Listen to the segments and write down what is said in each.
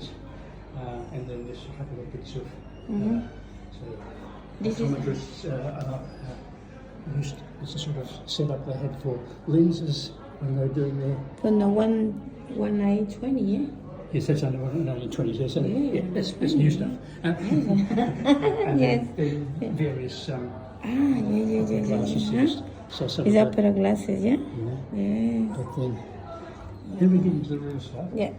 lenses, and then there's a couple of bits of This is- optometrists used it's a sort of setup they had for lenses when they were doing their. From the one eye 20, yeah? Yes, that's only 20 years. So, Yeah, that's new stuff. And Yes. then various Yeah. glasses. Yes. So some Is of that pair of glasses, yeah? yeah. Yeah. But then we get into the real stuff. Yeah.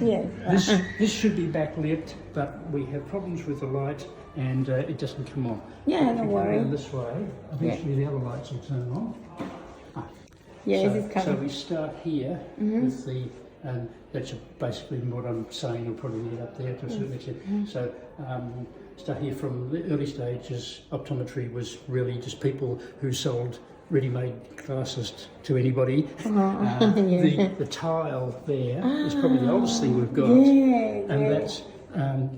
Yes. This should be backlit, but we have problems with the light and it doesn't come on. Yeah, If don't you go worry. around this way, eventually the other lights will turn on. Yeah, so, it's so coming. we start here with the, that's basically what I'm saying, you'll probably get up there to a certain extent. So start here from the early stages. Optometry was really just people who sold ready-made glasses to anybody. The tile there is probably the oldest thing we've got, and that's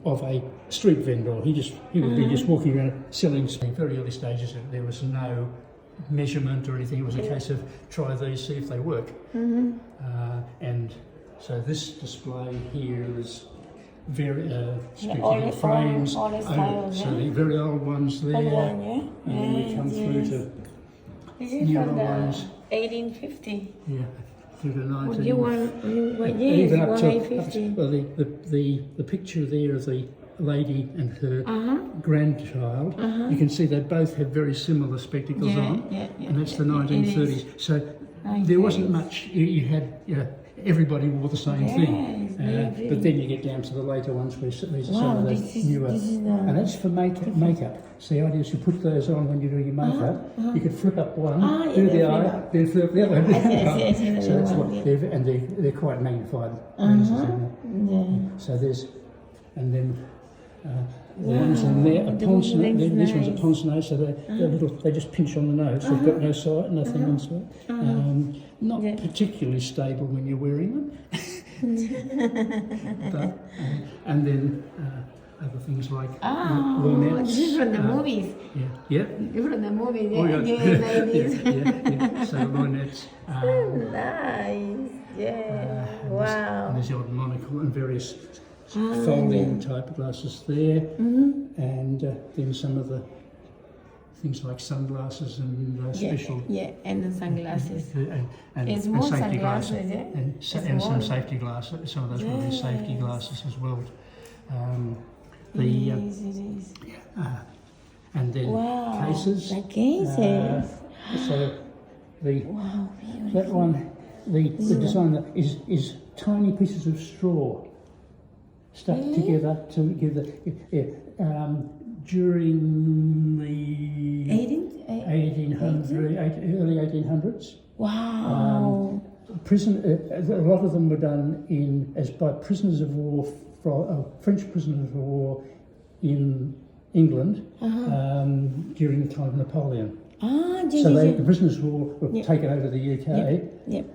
of a street vendor. He would be just walking around selling. In very early stages, there was no measurement or anything. It was a case of try these, see if they work. And so this display here is very spectacular frames. all the styles, so the very old ones there, Old one, yeah? and then we come through to This is newer from the ones. 1850. Yeah, through to 19. Would you want, yes, Even up to 1850. well, the picture there of the lady and her grandchild. You can see they both have very similar spectacles on, and that's the 1930s. So there wasn't much. You had everybody wore the same thing, but then you get down to the later ones where these are some of the newer, and that's for makeup. So the idea is you put those on when you're doing your makeup. You could flip up one, do the eye, then flip up the other one. So that's what they're quite magnified lenses in there. So there's, and then. The ones in there are pince nose. These ones are pince nose, so they're little. They just pinch on the nose. They've got no side, nothing inside. Not particularly stable when you're wearing them. But and then other things like lunettes. This is from the movies. Yeah. From the movies, Oh, like this. yeah. So lunettes. Nice, wow. And there's the old monocle and various folding type glasses there, and then some of the things like sunglasses and special. And the sunglasses. And Small safety sunglasses, glasses. And some safety glasses. Some of those will be safety glasses as well. And then cases. The cases. So that one, the design is tiny pieces of straw stuck together to give the during the 1800 early 1800s. Wow. A lot of them were done by prisoners of war, French prisoners of war in England during the time of Napoleon. So the prisoners of war were taken over to the UK,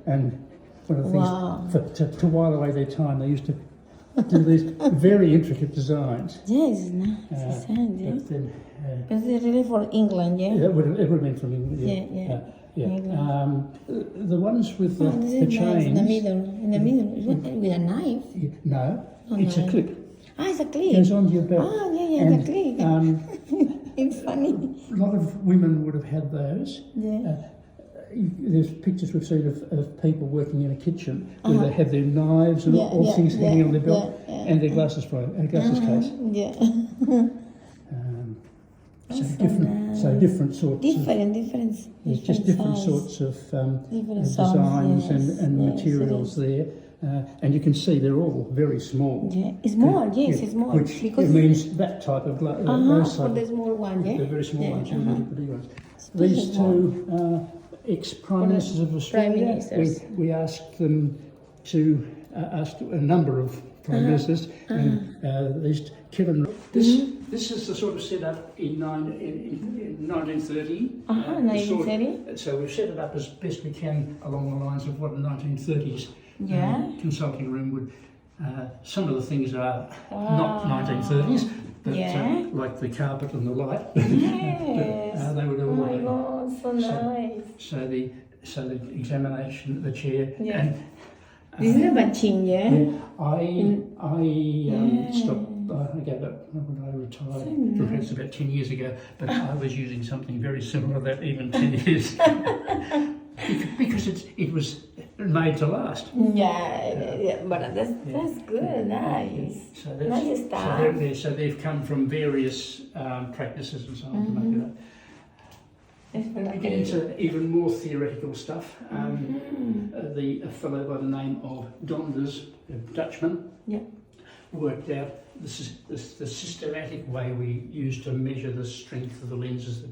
and one of the things to while away their time, they used to do these very intricate designs. Yes, nice. But then, Is it really for England, it would have been from England. The ones with the chains. In the middle, with a knife. No, it's a clip. It's a clip. It goes onto your belt. It's a clip. It's funny. A lot of women would have had those. There's pictures we've seen of people working in a kitchen where they have their knives and all things hanging on their belt and their glasses case. Different sorts. There's just different sorts of designs and materials there, and you can see they're all very small. It's small. It's small. Which it means that type of glass. For the small one, the very small ones, the big ones. These two ex-prime ministers of Australia, we asked them to ask a number of prime ministers, and these Kevin. This is the sort of setup in 1930. 1930. So we've set it up as best we can along the lines of what a 1930s consulting room would. Some of the things are not 1930s, but like the carpet and the light. But, they would all. Oh my God, so nice. So the examination, the chair, This is a matching, yeah? I stopped. I gave up when I retired. Perhaps about 10 years ago. But I was using something very similar to that even 10 years. Because it was made to last. Yeah, but that's good, nice. So that's, nice stuff. so they've come from various practices and so on to make it up. When we get into even more theoretical stuff, a fellow by the name of Donders, a Dutchman, worked out the systematic way we use to measure the strength of the lenses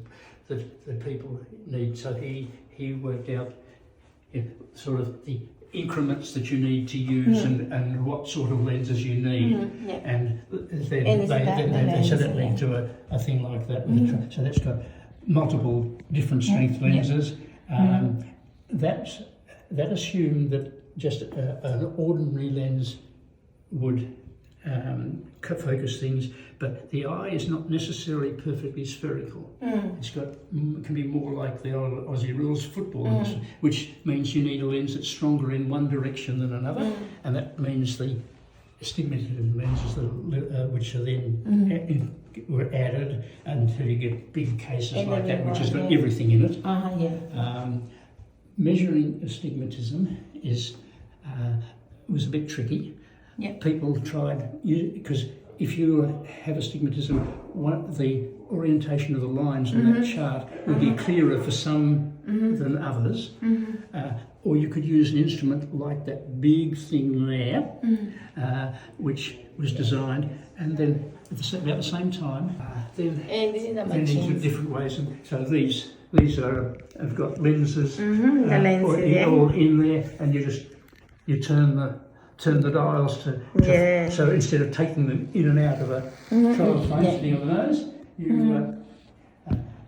that people need. So he worked out sort of the increments that you need to use and what sort of lenses you need, and then so that led to a thing like that. So that's got multiple different strength lenses. That assumed that just an ordinary lens would focus things, but the eye is not necessarily perfectly spherical. It's can be more like the old Aussie rules football, which means you need a lens that's stronger in one direction than another, and that means the astigmatism lenses which are then were added until you get big cases like that, which has got everything in it. Measuring astigmatism was a bit tricky. People tried, because if you have astigmatism, the orientation of the lines on that chart would be clearer for some than others. Or you could use an instrument like that big thing there, which was designed, and then about the same time, then into different ways. And so these have got lenses, all in there, and you turn the dials to so instead of taking them in and out of a trial frame sitting on the nose, you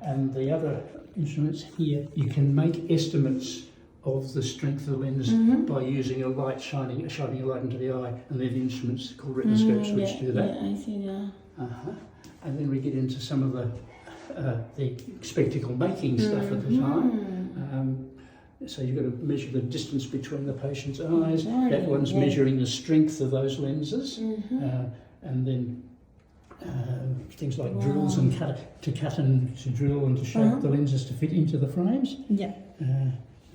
and the other instruments here, you can make estimates of the strength of the lens by using a light shining a light into the eye, and they're the instruments called retinoscopes which do that. I see that. And then we get into some of the spectacle making stuff at the time. So you've got to measure the distance between the patient's eyes. That one's measuring the strength of those lenses, and then things like drills and to drill and to shape the lenses to fit into the frames.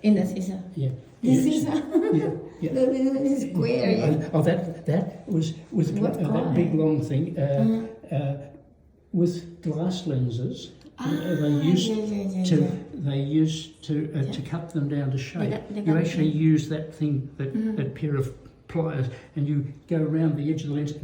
In the scissor. The scissor. The square. That was with that big long thing with glass lenses. They used to cut them down to shape. You actually use that thing, that pair of pliers, and you go around the edge of the lens and